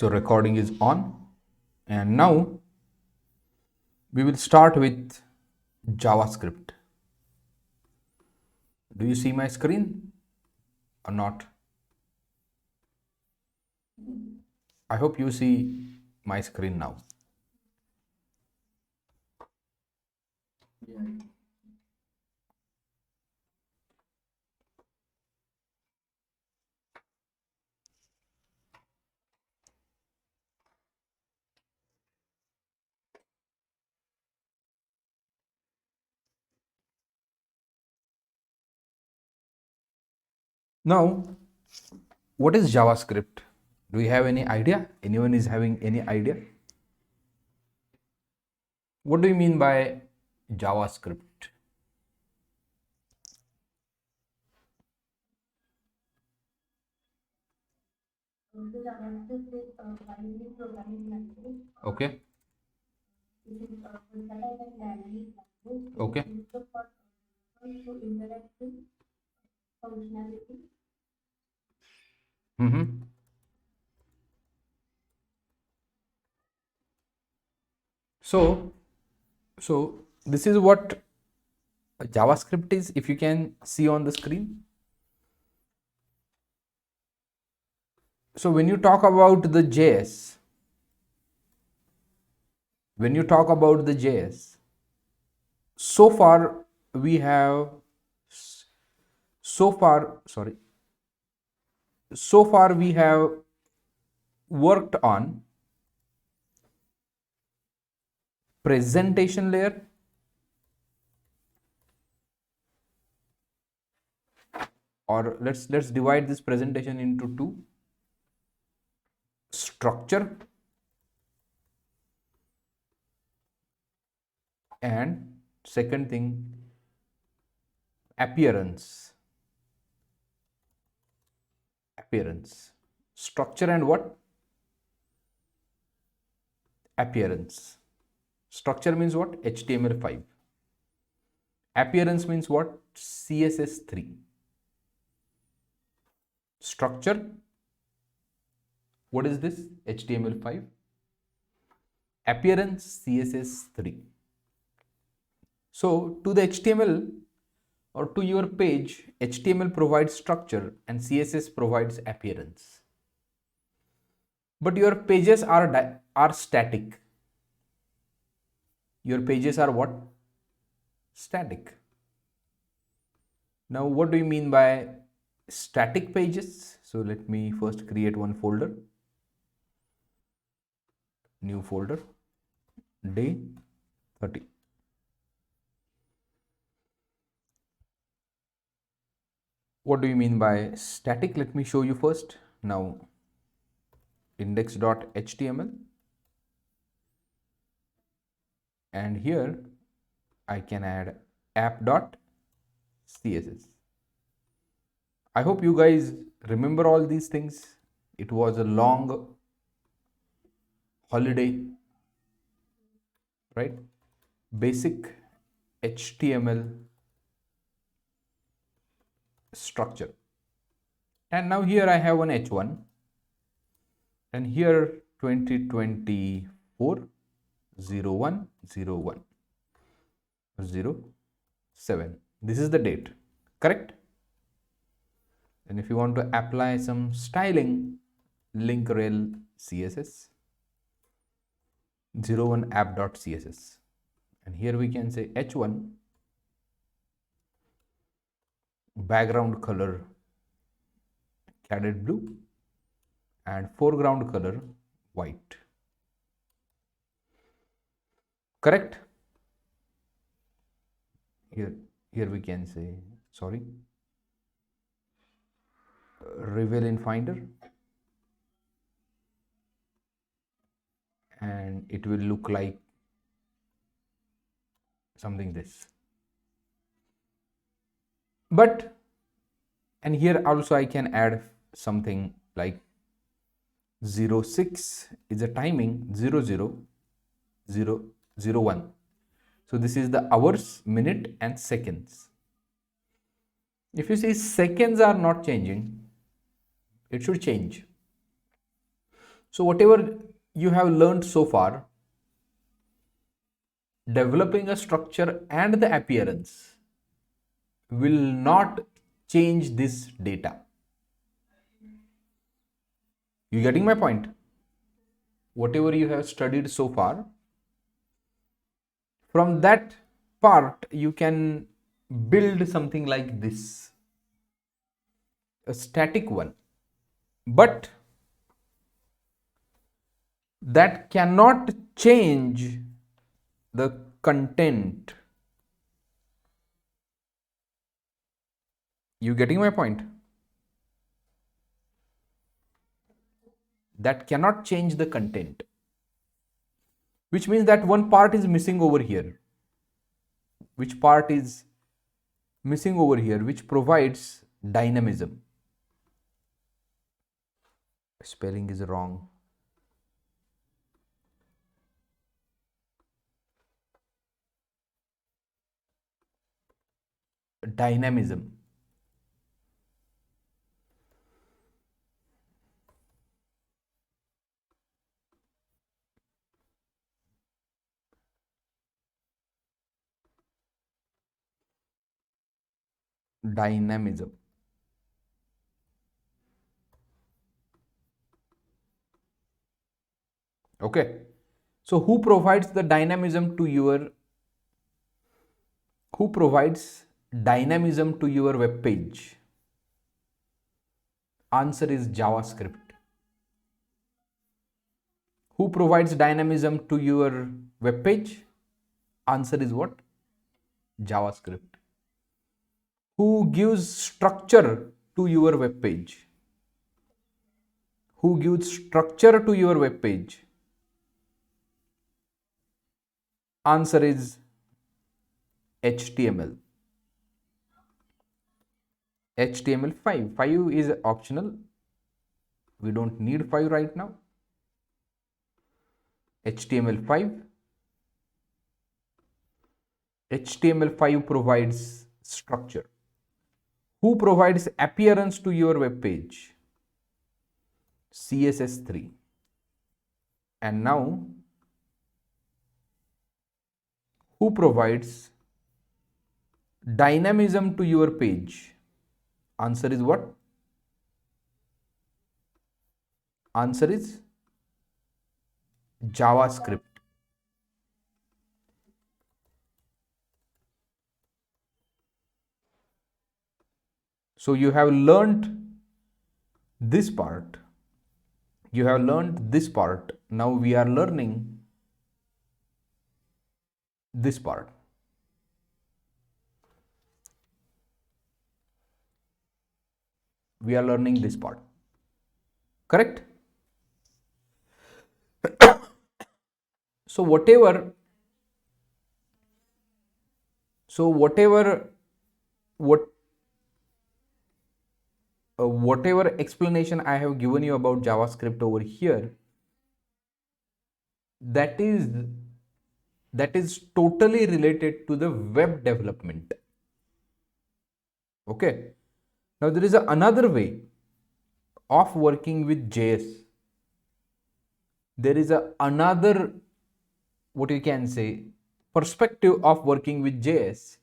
So recording is on, and now we will start with JavaScript. Do you see my screen or not? I hope you see my screen now. Now, what is JavaScript? Do you have any idea? Anyone is having any idea? What do you mean by JavaScript? Okay. Okay. Mm-hmm. So, so this is what JavaScript is, if you can see on the screen. So when you talk about the JS, so far we have so far sorry so far we have worked on presentation layer, or let's divide this presentation into two: structure and second thing, appearance. Structure and what? Appearance. Structure means what? HTML5. Appearance means what? CSS3. Structure, what is this? HTML5. Appearance, CSS3. So to the HTML or to your page, HTML provides structure and CSS provides appearance. But your pages are static. Your pages are what? Static. Now, what do you mean by static pages? So let me first create one folder. New folder, day 30. What do you mean by static? Let me show you first. Now, index.html, and here I can add app.css. I hope you guys remember all these things. It was a long holiday, right? Basic HTML structure. And now here I have an H1, and here 2024 01 01 07. This is the date, correct? And if you want to apply some styling, link rel css 01 app.css, and here we can say h1 background color caded blue and foreground color white, correct? Here we can say, sorry, reveal in finder, and it will look like something this. But, and here also I can add something like 06 is a timing, 0001. So this is the hours, minute and seconds. If you see seconds are not changing, it should change. So whatever you have learned so far, developing a structure and the appearance will not change this data. You getting my point? Whatever you have studied so far, from that part you can build something like this, a static one, but that cannot change the content. You getting my point? That cannot change the content, which means that one part is missing over here. Which part is missing over here, which provides dynamism? Spelling is wrong. Dynamism. Dynamism. Okay. So who provides the dynamism to your web page? Answer is JavaScript. Who provides dynamism to your web page? Answer is what? JavaScript. Who gives structure to your web page? Who gives structure to your web page? Answer is HTML. HTML5. 5 is optional. We don't need 5 right now. HTML5. HTML5 provides structure. Who provides appearance to your web page? CSS3. And now, who provides dynamism to your page? Answer is what? Answer is JavaScript. So you have learned this part. You have learned this part. Now we are learning this part. We are learning this part. Correct? So whatever whatever explanation I have given you about JavaScript over here, that is totally related to the web development. Okay. Now there is another way of working with JS. There is another, what you can say, perspective of working with JS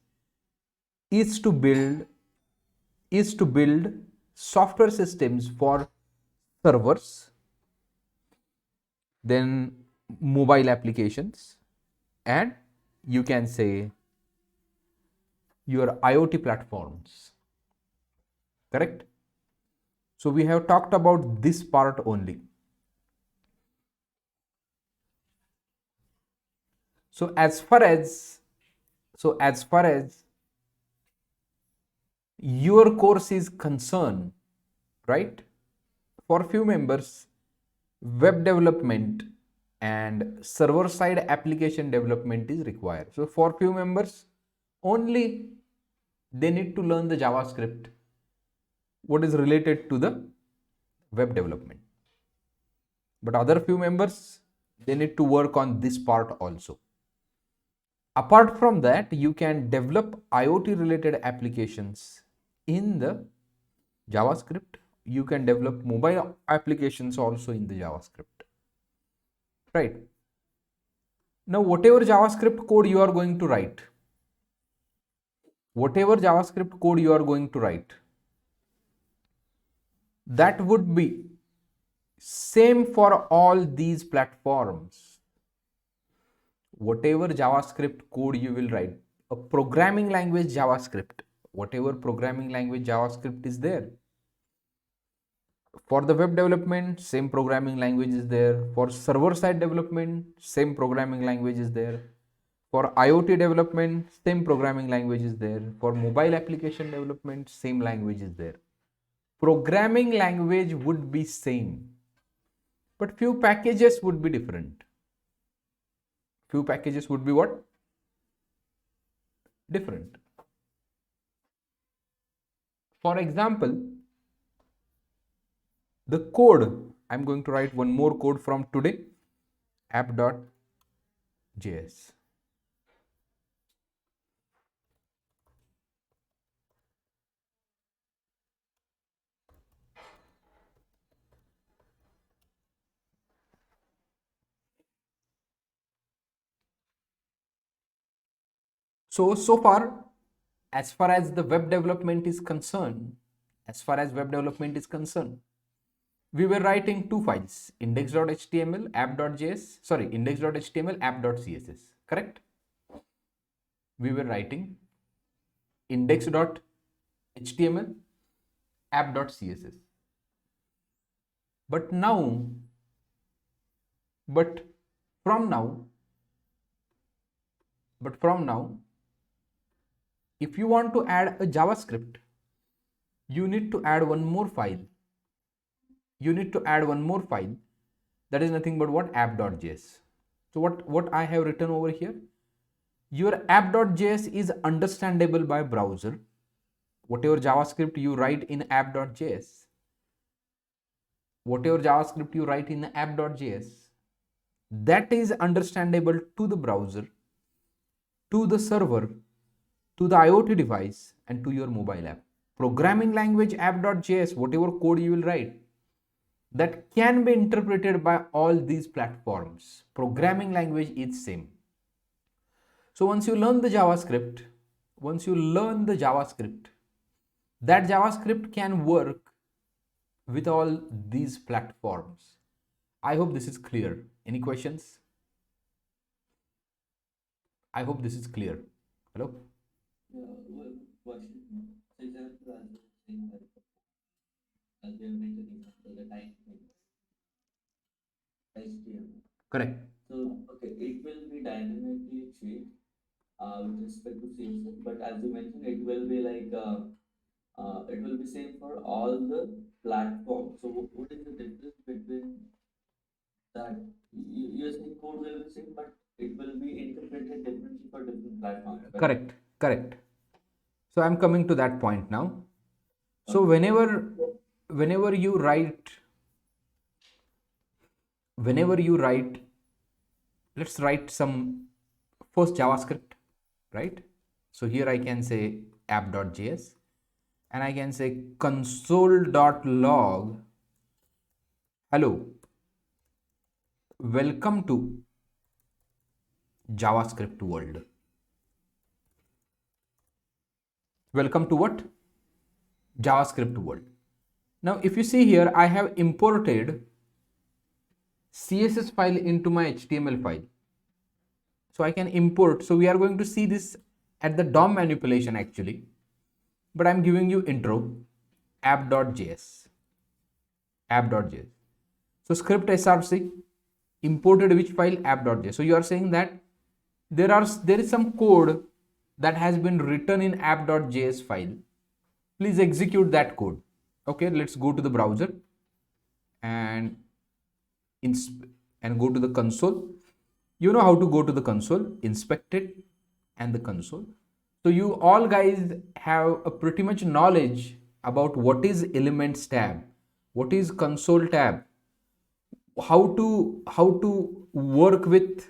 is to build software systems for servers, then mobile applications, and you can say your IoT platforms. Correct? So we have talked about this part only. So as far as your course is concerned, right? For few members, web development and server side application development is required. So for few members only, they need to learn the JavaScript, what is related to the web development. But other few members, they need to work on this part also. Apart from that, you can develop IoT related applications in the JavaScript. You can develop mobile applications also in the JavaScript. right? Now whatever JavaScript code you are going to write, whatever JavaScript code you are going to write, that would be same for all these platforms. Whatever JavaScript code you will write, a programming language JavaScript, whatever programming language JavaScript is there, for the web development, same programming language is there. For server side development, same programming language is there. For IoT development, same programming language is there. For mobile application development, same language is there. Programming language would be same, but few packages would be different. Few packages would be what? Different. For example, the code, I'm going to write one more code from today, app.js. So far, as far as the web development is concerned, we were writing two files, index.html, app.js, sorry, index.html, app.css, correct? We were writing index.html, app.css. But from now, if you want to add a JavaScript, you need to add one more file. That is nothing but what? App.js. So what I have written over here, your app.js is understandable by browser. Whatever JavaScript you write in app.js, that is understandable to the browser, to the server, to the IoT device, and to your mobile app. Programming language app.js, whatever code you will write, that can be interpreted by all these platforms. Programming language is same. So once you learn the JavaScript, that JavaScript can work with all these platforms. I hope this is clear. Any questions? I hope this is clear. Hello? Yeah, well, question. For example, as you were saying that as you have mentioned example, the time HTML. Correct. So okay, it will be dynamically changed with respect to CSS, but as you mentioned, it will be like it will be same for all the platforms. So what is the difference between that? You're saying code will be same, but it will be interpreted differently for different platforms, right? Correct. So I'm coming to that point now. So Okay. whenever you write, let's write some first JavaScript, right? So here I can say app.js, and I can say console.log, hello, welcome to JavaScript world. Welcome to what? JavaScript world. Now if you see here, I have imported CSS file into my HTML file. So I can import. So we are going to see this at the DOM manipulation actually, but I'm giving you intro, app.js. So script src imported which file? App.js. So you are saying that there is some code that has been written in app.js file. Please execute that code. Okay, let's go to the browser and go to the console. You know how to go to the console, inspect it, and the console. So you all guys have a pretty much knowledge about what is elements tab, what is console tab, how to work with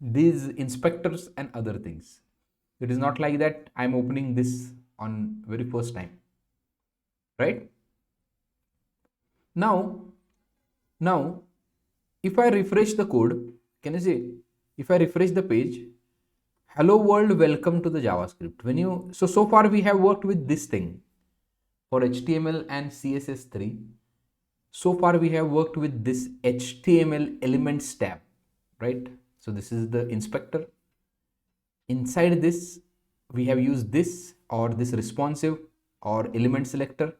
these inspectors and other things. It is not like that I'm opening this on very first time, right? Now If I refresh the code, can you see? If I refresh the page, hello world, welcome to the JavaScript. When you so far we have worked with this thing for HTML and CSS3. So far we have worked with this HTML elements tab, right? So this is the inspector. Inside this, we have used this or this responsive or element selector,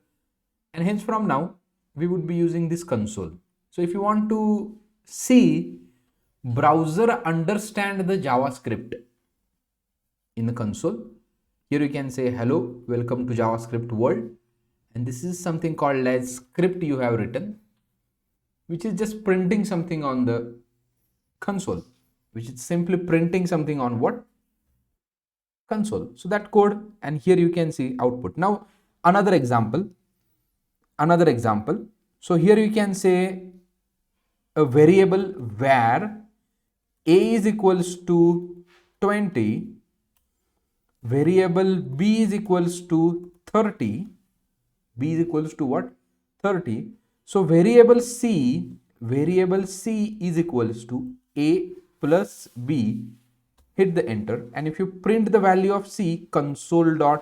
and hence from now we would be using this console. So if you want to see browser understand the JavaScript in the console, here you can say hello, welcome to JavaScript world, and this is something called as script you have written, which is just printing something on the console, which is simply printing something on what? Console. So that code, and here you can see output. Now another example. So here you can say a variable where a is equals to 20, variable b is equals to 30, b is equals to what? 30. So variable c is equals to a plus b. Hit the enter, and if you print the value of c, console.log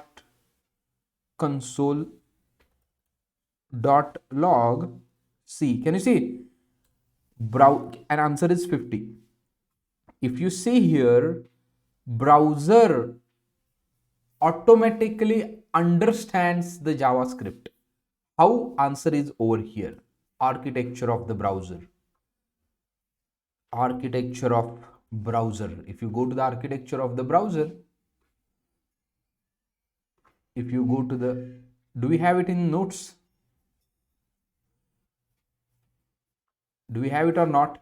c, can you see? And answer is 50. If you see here, browser automatically understands the JavaScript. How? Answer is over here. Architecture of the browser. Architecture of browser. If you go to the architecture of the browser, if you go to the, do we have it in notes? Do we have it or not?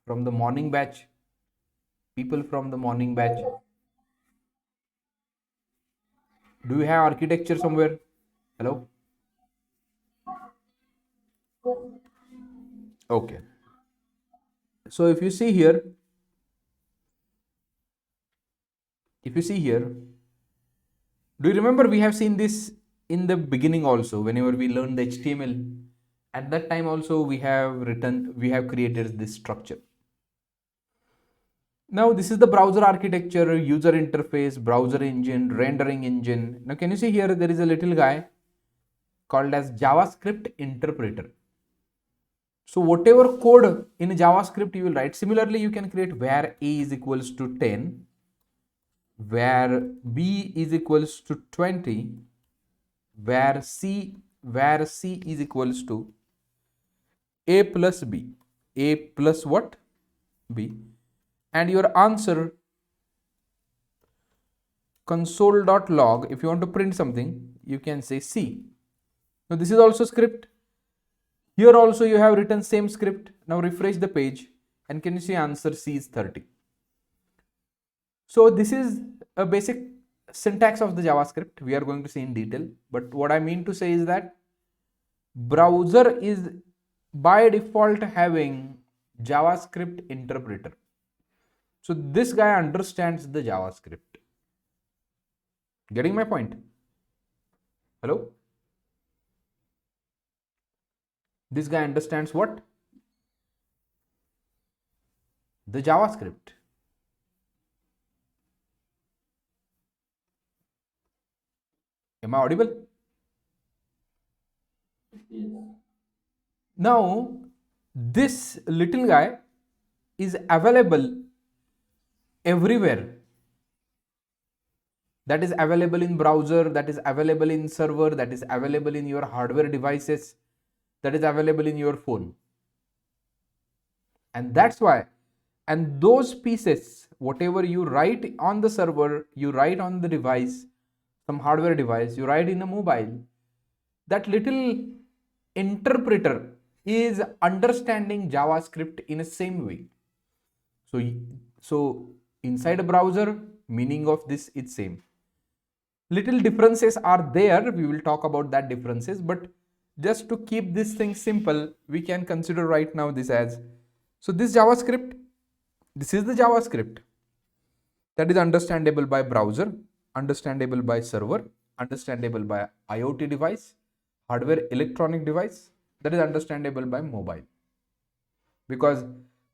From the morning batch, people from the morning batch, do we have architecture somewhere? Hello? Okay. So if you see here, do you remember we have seen this in the beginning also, whenever we learned the HTML? At that time also we have created this structure. Now this is the browser architecture, user interface, browser engine, rendering engine. Now can you see here, there is a little guy called as JavaScript interpreter. So whatever code in JavaScript you will write, similarly you can create where a is equals to 10, where b is equals to 20, where c is equals to a plus b, a plus what? B, and your answer console.log. If you want to print something, you can say c. Now this is also script. Here also you have written same script. Now refresh the page, and can you see answer C is 30. So this is a basic syntax of the JavaScript. We are going to see in detail, but what I mean to say is that browser is by default having JavaScript interpreter. So this guy understands the JavaScript. Getting my point? Hello? This guy understands what? The JavaScript. Am I audible? Yes. Now, this little guy is available everywhere. That is available in browser, that is available in server, that is available in your hardware devices, that is available in your phone. And that's why, and those pieces, whatever you write on the server, you write on the device, some hardware device, you write in a mobile, that little interpreter is understanding JavaScript in the same way. So inside a browser, meaning of this is same. Little differences are there. We will talk about that differences, but just to keep this thing simple, we can consider right now this as, so this JavaScript, this is the JavaScript that is understandable by browser, understandable by server, understandable by IoT device, hardware electronic device, that is understandable by mobile. Because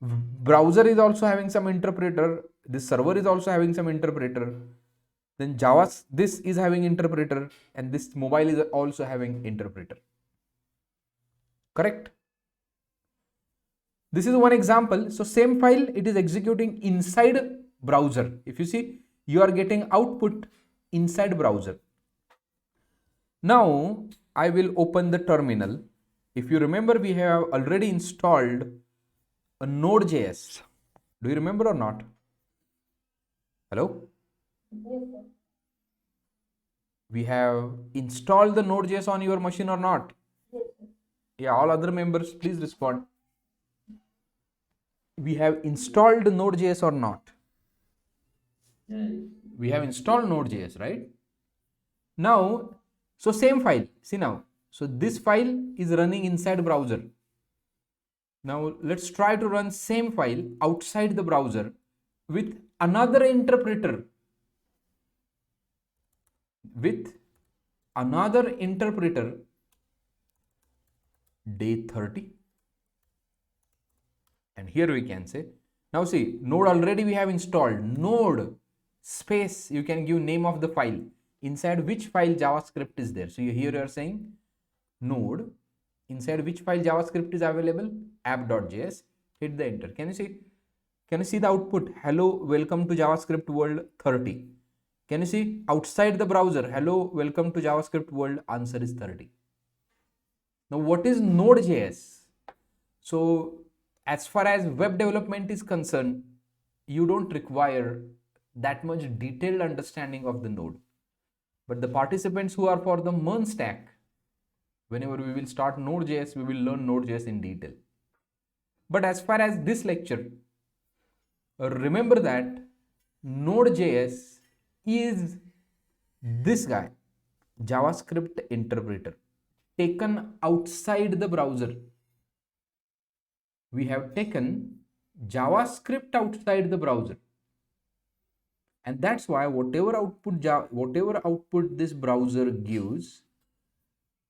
Browser is also having some interpreter, this server is also having some interpreter, then Java, this is having interpreter, and this mobile is also having interpreter. Correct? This is one example. So same file, it is executing inside browser. If you see, you are getting output inside browser. Now I will open the terminal. If you remember, we have already installed a nodejs. Do you remember or not? Hello? Yes, sir. We have installed the nodejs on your machine or not? Yes, sir. Yeah, all other members, please respond. We have installed nodejs or not? Yeah. We have installed nodejs, right? Now, so same file, see now. So this file is running inside browser. Now let's try to run same file outside the browser with another interpreter. With another interpreter, day 30. And here we can say, now see, node already we have installed. Node space, you can give name of the file. Inside which file JavaScript is there. So here you are saying node, inside which file JavaScript is available, app.js, hit the enter. Can you see the output? Hello, welcome to JavaScript world 30. Can you see outside the browser? Hello, welcome to JavaScript world, answer is 30. Now what is nodejs? So as far as web development is concerned, you don't require that much detailed understanding of the node. But the participants who are for the MERN stack, whenever we will start nodejs, we will learn nodejs in detail. But as far as this lecture, remember that nodejs is this guy, JavaScript interpreter, taken outside the browser. We have taken JavaScript outside the browser, and that's why whatever output this browser gives,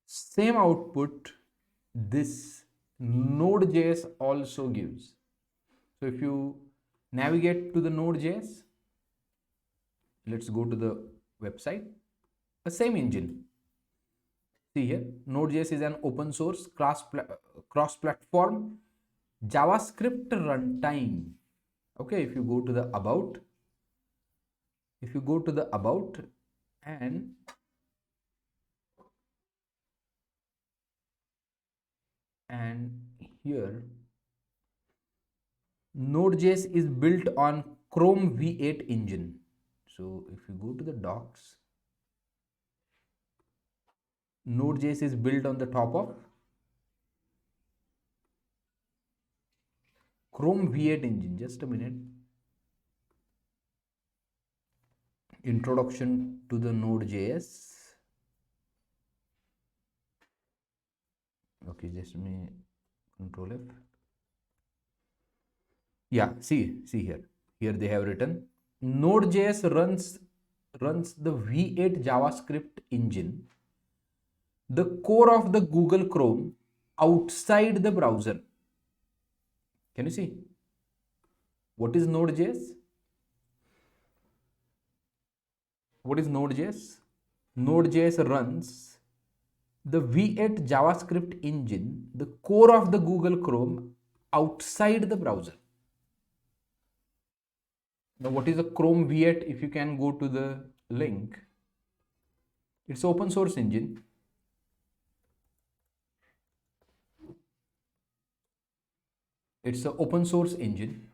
same output this nodejs also gives. So if you navigate to the nodejs, let's go to the website, the same engine. See here, nodejs is an open source cross platform JavaScript runtime. Okay, if you go to the about, and here nodejs is built on Chrome V8 engine. So if you go to the docs, nodejs is built on the top of Chrome V8 engine. Just a minute. Introduction to the nodejs. Okay, just me control F. Yeah, see here. Here they have written nodejs runs the V8 JavaScript engine, the core of the Google Chrome, outside the browser. Can you see? What is nodejs? What is nodejs? Nodejs runs the V8 JavaScript engine, the core of the Google Chrome, outside the browser. Now, what is a Chrome V8? If you can go to the link, it's open source engine. It's an open source engine.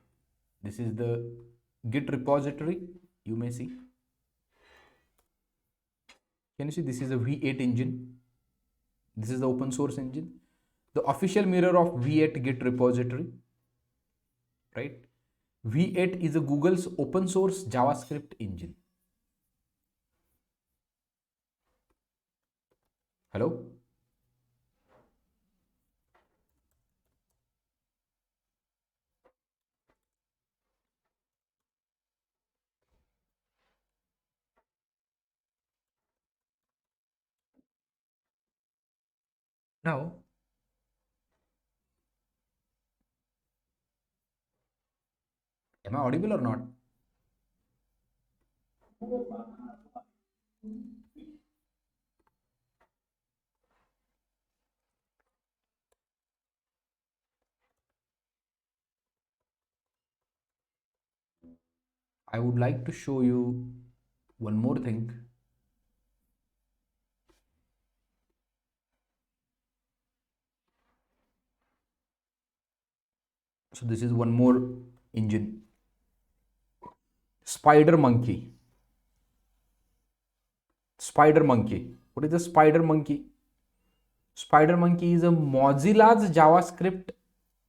This is the Git repository. You may see. Can you see? This is a V8 engine. This is the open source engine. The official mirror of V8 Git repository. Right? V8 is a Google's open source JavaScript engine. Hello? Now, Am I audible or not? I would like to show you one more thing. So this is one more engine. Spider Monkey. Spider Monkey. What is the Spider Monkey? Spider Monkey is a Mozilla's JavaScript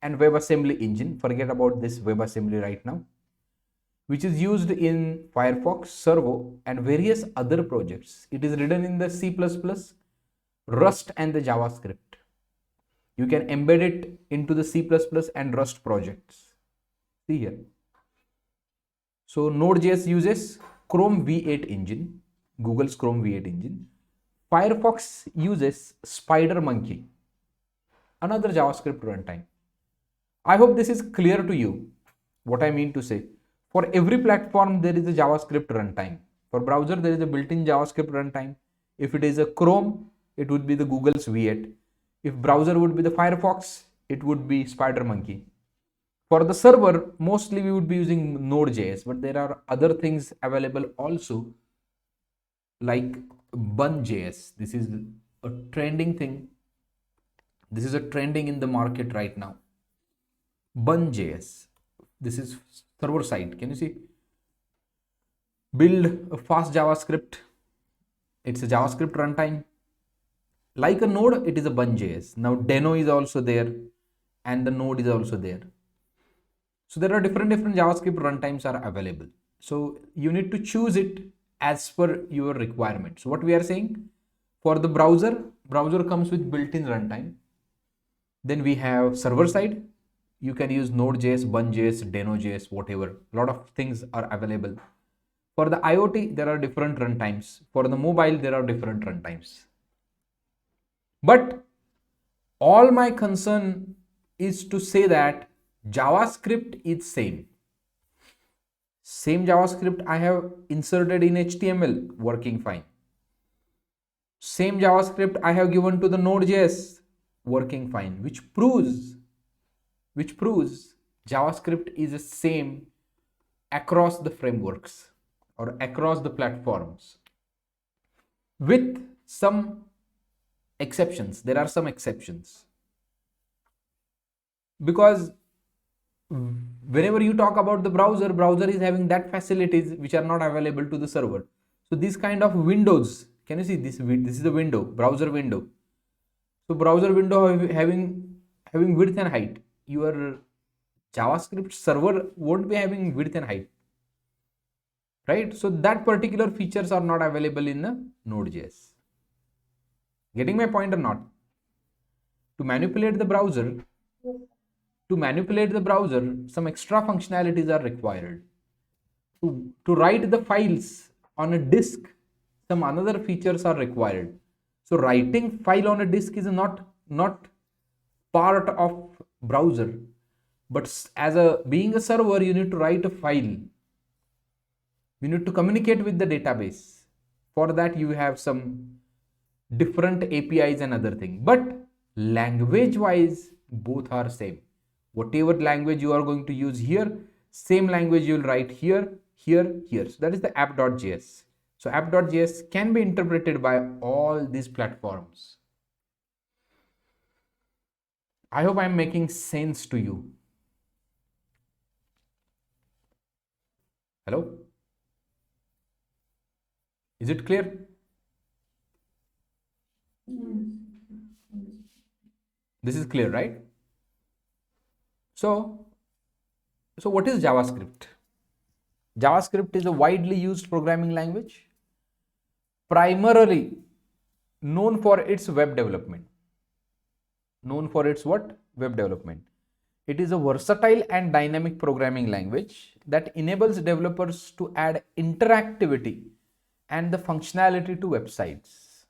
and WebAssembly engine. Forget about this WebAssembly right now, which is used in Firefox, Servo, and various other projects. It is written in the C++, Rust, and the JavaScript. You can embed it into the C++ and Rust projects. See here. So Node.js uses Chrome V8 engine, Google's Chrome V8 engine. Firefox uses Spider Monkey, another JavaScript runtime. I hope this is clear to you what I mean to say. For every platform, there is a JavaScript runtime. For browser, there is a built-in JavaScript runtime. If it is a Chrome, it would be the Google's V8. If browser would be the Firefox, it would be Spider Monkey. For the server, mostly we would be using Node.js, but there are other things available also, like Bun.js. This is a trending thing. This is a trending in the market right now. Bun.js. This is server side. Can you see? Build a fast JavaScript. It's a JavaScript runtime. Like a node, it is a Bun.js. Now Deno is also there, and the node is also there. So there are different JavaScript runtimes are available. So you need to choose it as per your requirements. So what we are saying, for the browser comes with built-in runtime. Then we have server side. You can use Node.js, Bun.js, Deno.js, whatever. A lot of things are available. For the IoT, there are different runtimes. For the mobile, there are different runtimes. But all my concern is to say that JavaScript is same. Same JavaScript I have inserted in HTML, working fine. Same JavaScript I have given to the Node.js, working fine, which proves JavaScript is the same across the frameworks or across the platforms, with some exceptions. There are some exceptions, because whenever you talk about the browser is having that facilities which are not available to the server. So these kind of windows, can you see this is the window, browser window. So browser window having width and height. Your JavaScript server won't be having width and height, right? So that particular features are not available in the Node.js. Getting my point or not? To manipulate the browser, some extra functionalities are required. To write the files on a disk, some another features are required. So writing file on a disk is not part of browser, but as a being a server, you need to write a file. You need to communicate with the database. For that, you have some different APIs and other thing. But language wise, both are same. Whatever language you are going to use here, same language you will write here. So that is the app.js. So app.js can be interpreted by all these platforms. I hope I am making sense to you. Hello? Is it clear? This is clear, right? So what is JavaScript? JavaScript is a widely used programming language, primarily known for its web development. Known for its what? Web development. It is a versatile and dynamic programming language that enables developers to add interactivity and the functionality to websites.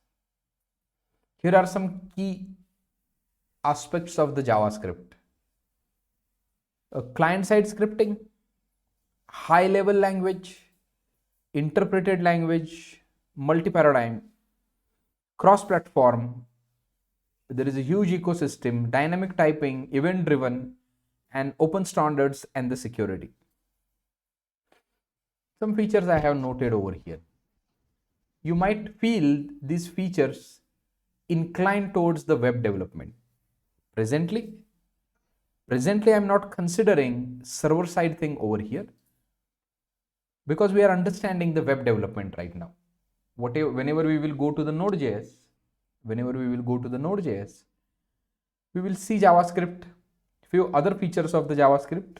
Here are some key aspects of the JavaScript. Client-side scripting, high level language, interpreted language, multi paradigm, cross platform. There is a huge ecosystem, dynamic typing, event driven, and open standards and the security. Some features I have noted over here. You might feel these features incline towards the web development. Presently, I'm not considering server side thing over here because we are understanding the web development right now. Whenever we will go to the nodejs, we will see JavaScript, few other features of the JavaScript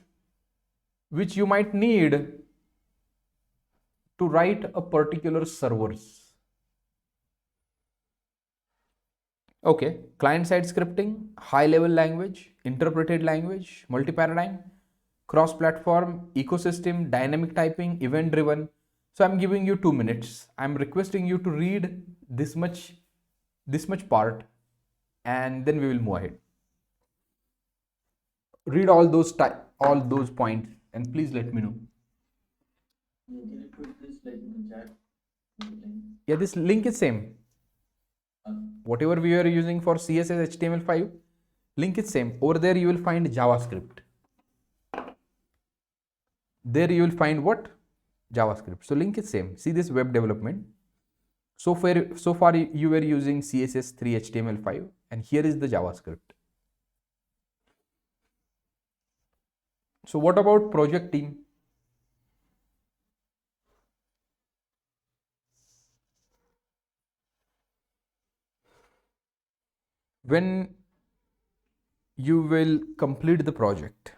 which you might need to write a particular servers. Okay, client-side scripting, high-level language, interpreted language, multi-paradigm, cross-platform, ecosystem, dynamic typing, event-driven. So I'm giving you 2 minutes. I'm requesting you to read this much part, and then we will move ahead. Read all those points, and please let me know. Can you put this like in the chat? Link? Yeah, this link is same. Whatever we are using for CSS HTML5, link is same. Over there you will find JavaScript. There you will find what? JavaScript. So link is same. See this web development. So far you were using CSS3 HTML5, and here is the JavaScript. So what about project team? When you will complete the project,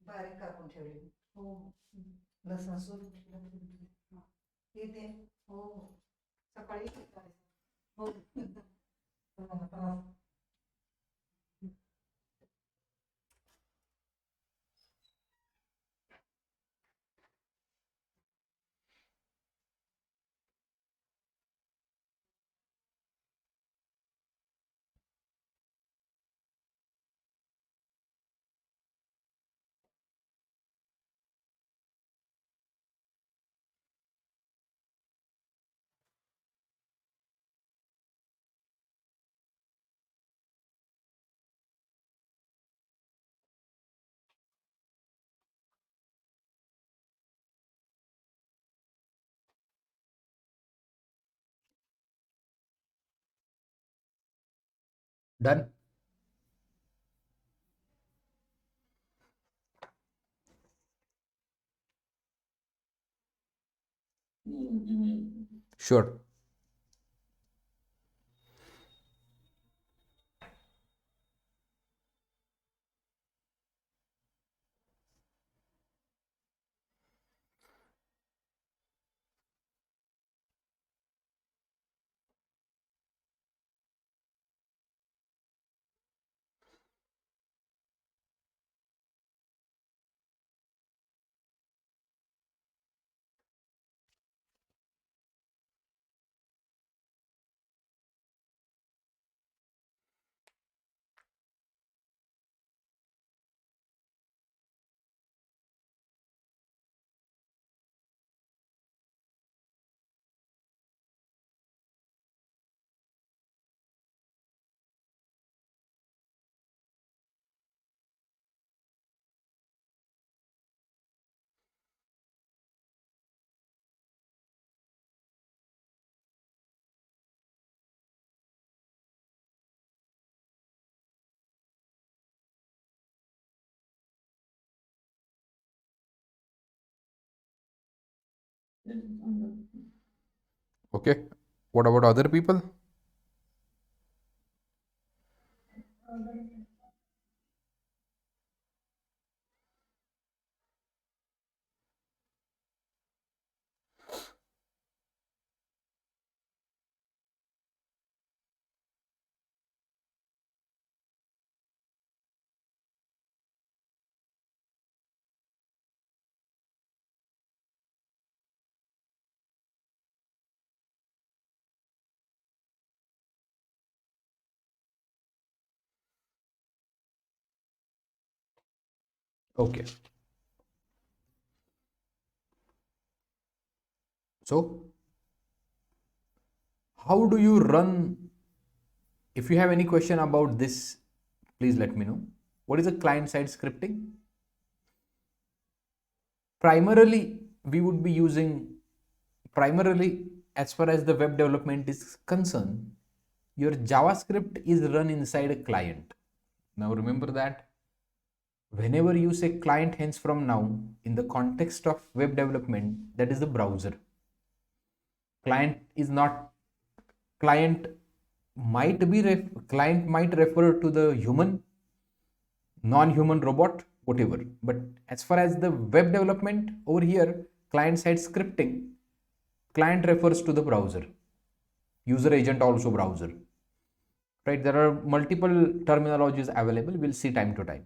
बारीक कापून ठेवले. हो लसण सोलून येते. हो सकाळी हो done. No, give me a minute. Sure. Yes, I'm done. Okay. What about other people? Okay. So, how do you run? If you have any question about this, please let me know. What is a client-side scripting? Primarily, we would be using, primarily, as far as the web development is concerned, your JavaScript is run inside a client. Now remember that whenever you say client hence from now, in the context of web development, that is the browser. Client is not, client client might refer to the human, non-human robot, whatever. But as far as the web development over here, client side scripting, client refers to the browser, user agent also browser, right? There are multiple terminologies available. We'll see time to time.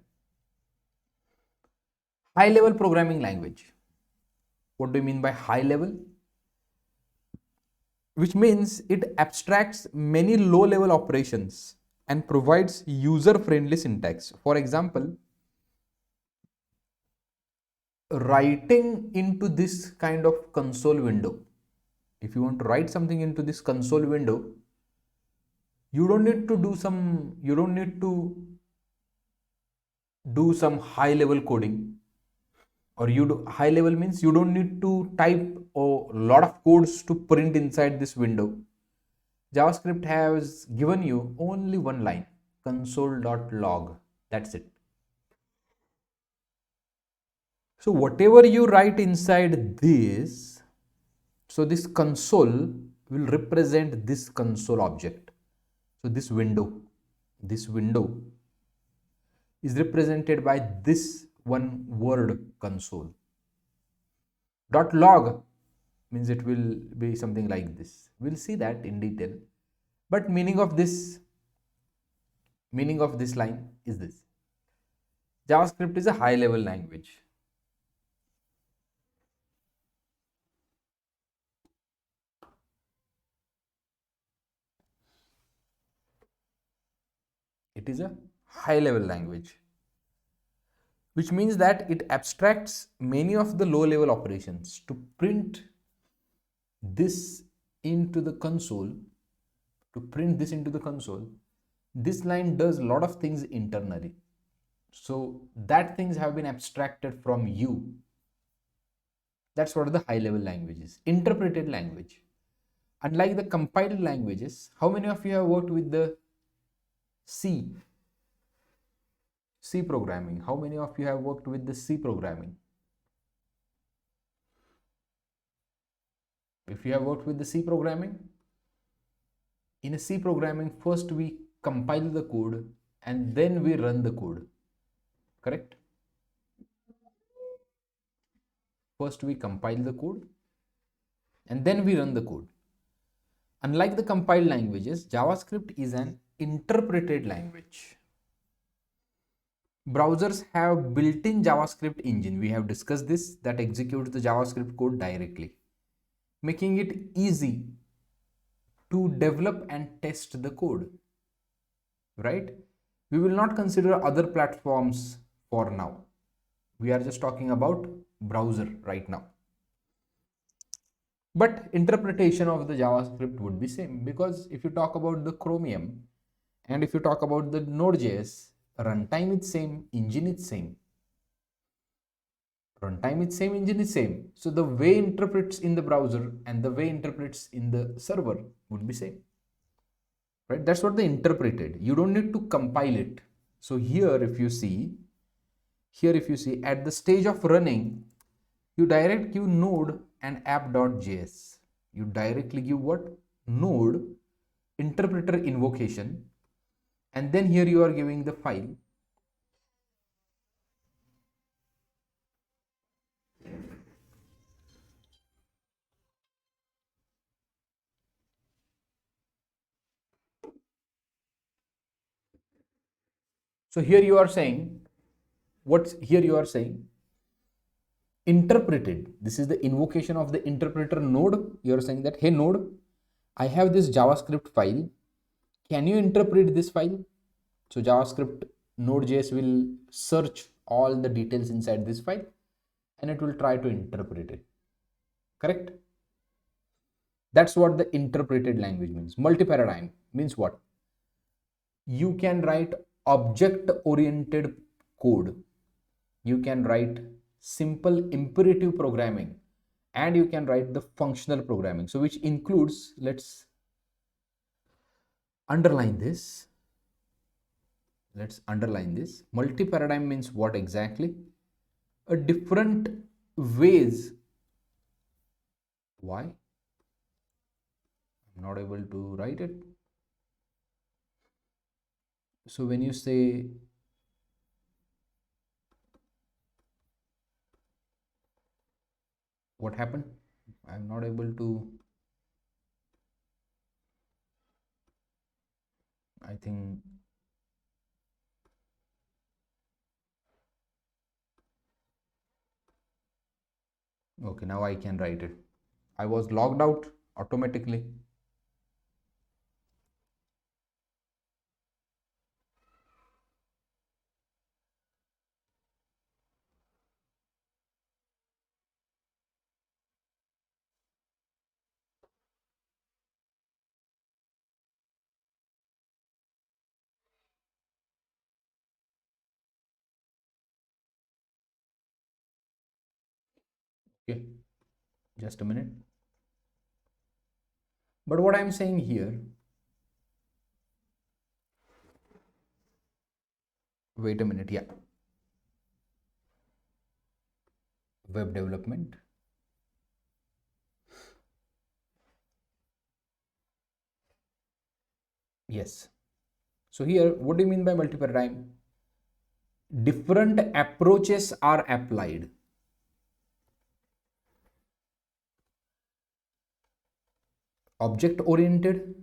High level programming language. What do you mean by high level? Which means it abstracts many low level operations and provides user friendly syntax. For example, writing into this kind of console window, if you want to write something into this console window, you don't need to do some high level coding, or you do high level means you don't need to type a lot of codes to print inside this window. JavaScript has given you only one line, console.log. That's it. So whatever you write inside this, so this console will represent this console object. So this window is represented by this one word console. Dot log means it will be something like this. We'll see that in detail. But meaning of this line is this. JavaScript is a high level language. It is a high level language, which means that it abstracts many of the low level operations to print this into the console. To print this into the console, this line does a lot of things internally. So that things have been abstracted from you. That's what the high level language is. Interpreted language. Unlike the compiled languages, how many of you have worked with the C? C programming. How many of you have worked with the C programming? If you have worked with the C programming, in a C programming, first we compile the code and then we run the code, correct? First we compile the code and then we run the code. Unlike the compiled languages, JavaScript is an interpreted language. Browsers have built-in JavaScript engine. We have discussed this, that executes the JavaScript code directly, making it easy to develop and test the code, right? We will not consider other platforms for now. We are just talking about browser right now. But interpretation of the JavaScript would be same, because if you talk about the Chromium and if you talk about the nodejs, runtime is same, engine is same. Runtime is same, engine is same. So the way interprets in the browser and the way interprets in the server would be same. Right? That's what they interpreted. You don't need to compile it. So here if you see at the stage of running, you direct give node and app.js. You directly give what? Node interpreter invocation, and then here you are giving the file. So here you are saying, interpreted. This is the invocation of the interpreter node. You are saying that, hey node, I have this JavaScript file. Can you interpret this file? So JavaScript node.js will search all the details inside this file and it will try to interpret it. Correct? That's what the interpreted language means. Multi-paradigm means what? You can write object-oriented code. You can write simple imperative programming, and you can write the functional programming. So which includes, let's underline this. Multi-paradigm means what exactly? A different ways. Why? I'm not able to write it. So when you say what happened? I'm not able to. I think okay, now I can write it. I was logged out automatically. Okay, just a minute. But what I'm saying here, wait a minute, yeah. Web development. Yes. So here, what do you mean by multi-paradigm? Different approaches are applied. Object-oriented,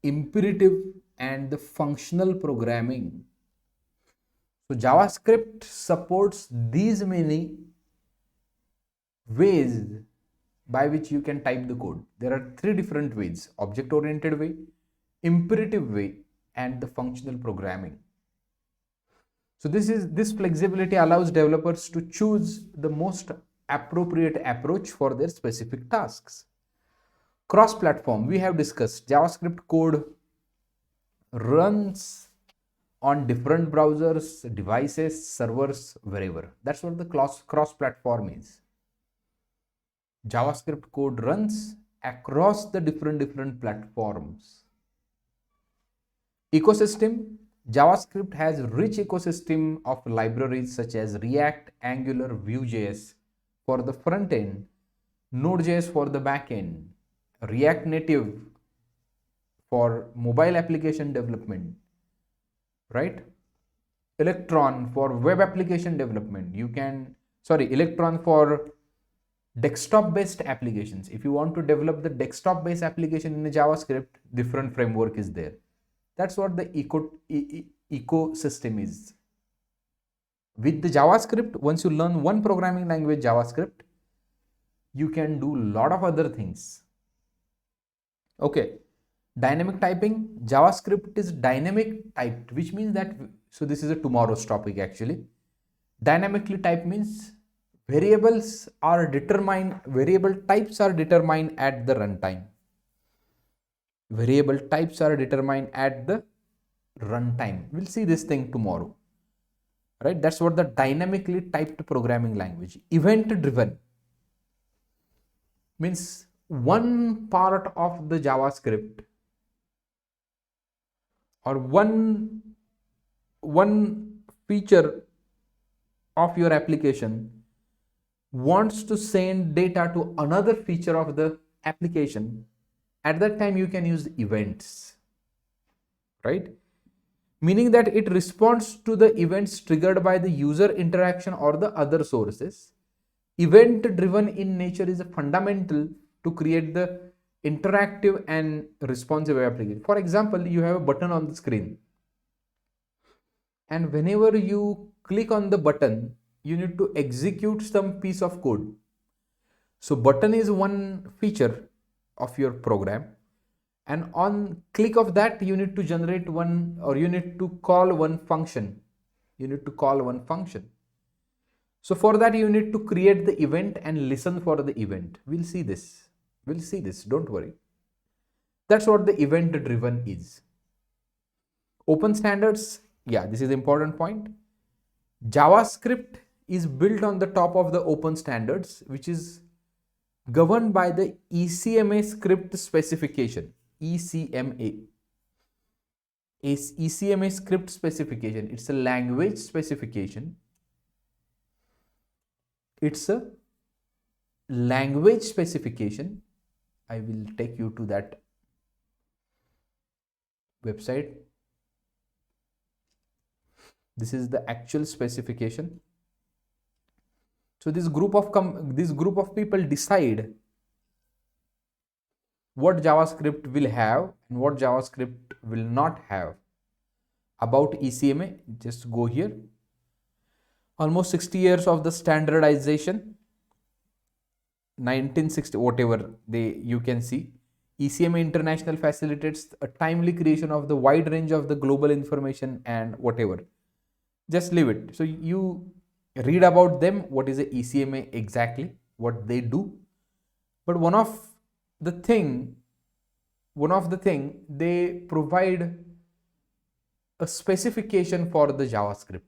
imperative, and the functional programming. So JavaScript supports these many ways by which you can type the code. There are three different ways: object-oriented way, imperative way, and the functional programming. So this flexibility allows developers to choose the most appropriate approach for their specific tasks. Cross-platform, we have discussed JavaScript code runs on different browsers, devices, servers, wherever. That's what the cross-platform is. JavaScript code runs across the different platforms. Ecosystem, JavaScript has rich ecosystem of libraries such as React, Angular, Vue.js for the front end, Node.js for the back end, React Native for mobile application development, right? Electron for web application development. Electron for desktop based applications. If you want to develop the desktop based application in a JavaScript, different framework is there. That's what the ecosystem is. With the JavaScript, once you learn one programming language, JavaScript, you can do a lot of other things. Okay. Dynamic typing, JavaScript is dynamic typed, which means that, so this is a tomorrow's topic actually. Dynamically typed means variable types are determined at the runtime. Variable types are determined at the runtime. We'll see this thing tomorrow, right? That's what the dynamically typed programming language. Event driven means one part of the JavaScript or one feature of your application wants to send data to another feature of the application. At that time you can use events, right? Meaning that it responds to the events triggered by the user interaction or the other sources. Event driven in nature is a fundamental to create the interactive and responsive application. For example, you have a button on the screen, and whenever you click on the button, you need to execute some piece of code. So button is one feature of your program, and on click of that you need to generate one, or you need to call one function. So for that you need to create the event and listen for the event. We'll see this, don't worry. That's what the event driven is. Open standards, yeah, this is the important point. JavaScript is built on the top of the open standards, which is governed by the ECMA script specification. ECMA script specification. It's a language specification. I will take you to that website. This is the actual specification. So this group of people decide what JavaScript will have and what JavaScript will not have. About ECMA, just go here. Almost 60 years of the standardization, 1960, whatever you can see. ECMA International facilitates a timely creation of the wide range of the global information and whatever. Just leave it. So you read about them, what is the ECMA exactly, what they do. But one of the thing they provide a specification for the JavaScript.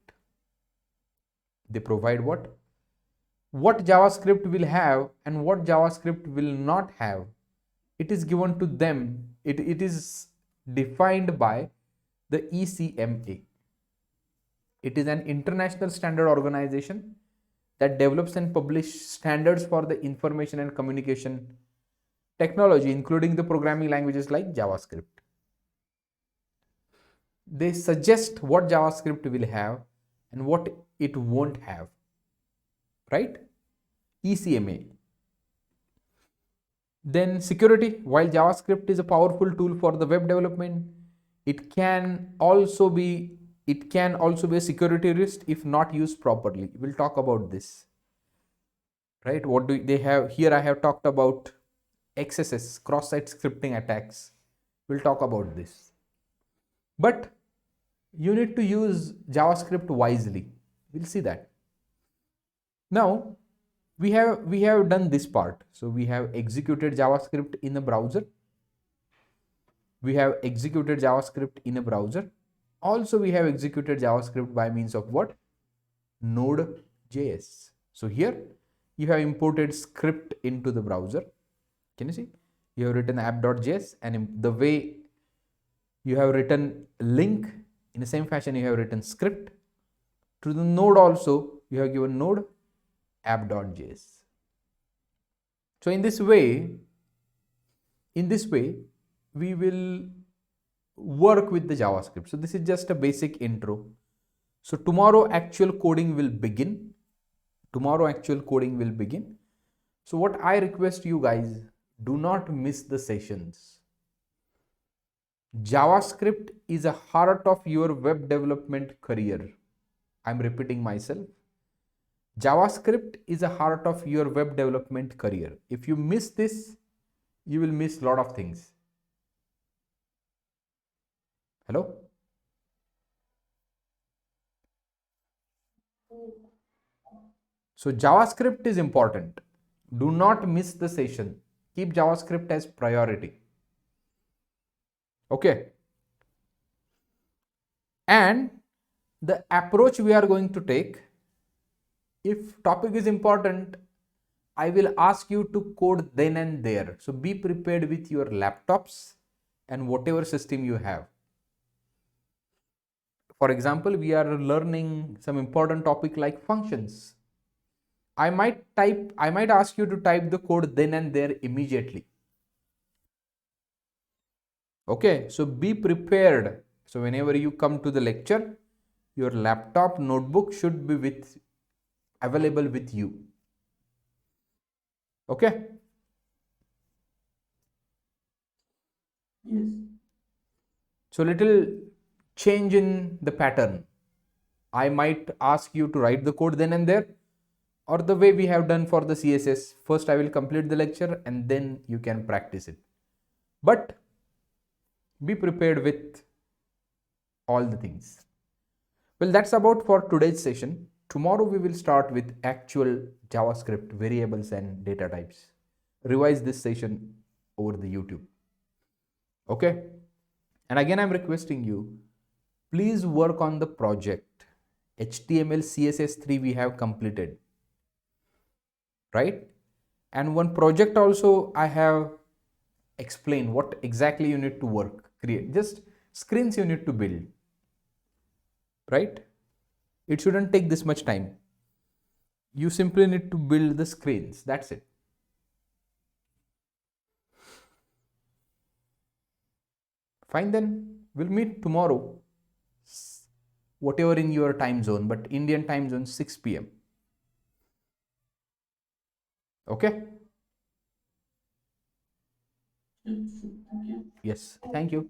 They provide what JavaScript will have and what JavaScript will not have. It is given to them. It is defined by the ECMA. It is an international standard organization that develops and publishes standards for the information and communication technology, including the programming languages like JavaScript. They suggest what JavaScript will have and what it won't have, right? ECMA. Then security. While JavaScript is a powerful tool for the web development, it can also be a security risk if not used properly. We'll talk about this, right? What do they have here? I have talked about XSS, cross-site scripting attacks. We'll talk about this. But you need to use JavaScript wisely. We'll see that. Now, we have done this part. So we have executed JavaScript in a browser. Also, we have executed JavaScript by means of what? Node.js. So here you have imported script into the browser. Can you see? You have written app.js, and in the way you have written link, in the same fashion you have written script. To the node also you have given node app.js. So in this way In this way, we will work with the JavaScript. So this is just a basic intro. So tomorrow actual coding will begin. Tomorrow actual coding will begin. So what I request you guys, do not miss the sessions. JavaScript is a heart of your web development career. I'm repeating myself. JavaScript is a heart of your web development career. If you miss this, you will miss a lot of things. Hello? So JavaScript is important. Do not miss the session. Keep JavaScript as priority. Okay. And the approach we are going to take, if topic is important, I will ask you to code then and there. So be prepared with your laptops and whatever system you have. For example, we are learning some important topic like functions. I might ask you to type the code then and there immediately. Okay, so be prepared. So whenever you come to the lecture, your laptop, notebook should be available with you. Okay. Yes. So little change in the pattern. I might ask you to write the code then and there, or the way we have done for the CSS. First I will complete the lecture and then you can practice it. But be prepared with all the things. Well, that's about for today's session. Tomorrow we will start with actual JavaScript variables and data types. Revise this session over the YouTube. Okay. And again, I'm requesting you, please work on the project. HTML, CSS3 we have completed, right? And one project also I have explained what exactly you need to create. Just screens you need to build, right? It shouldn't take this much time. You simply need to build the screens. That's it. Fine, then we'll meet tomorrow, whatever in your time zone, but Indian time zone 6 p.m. Okay? Yep, sure. Thank you. Yes, thank you.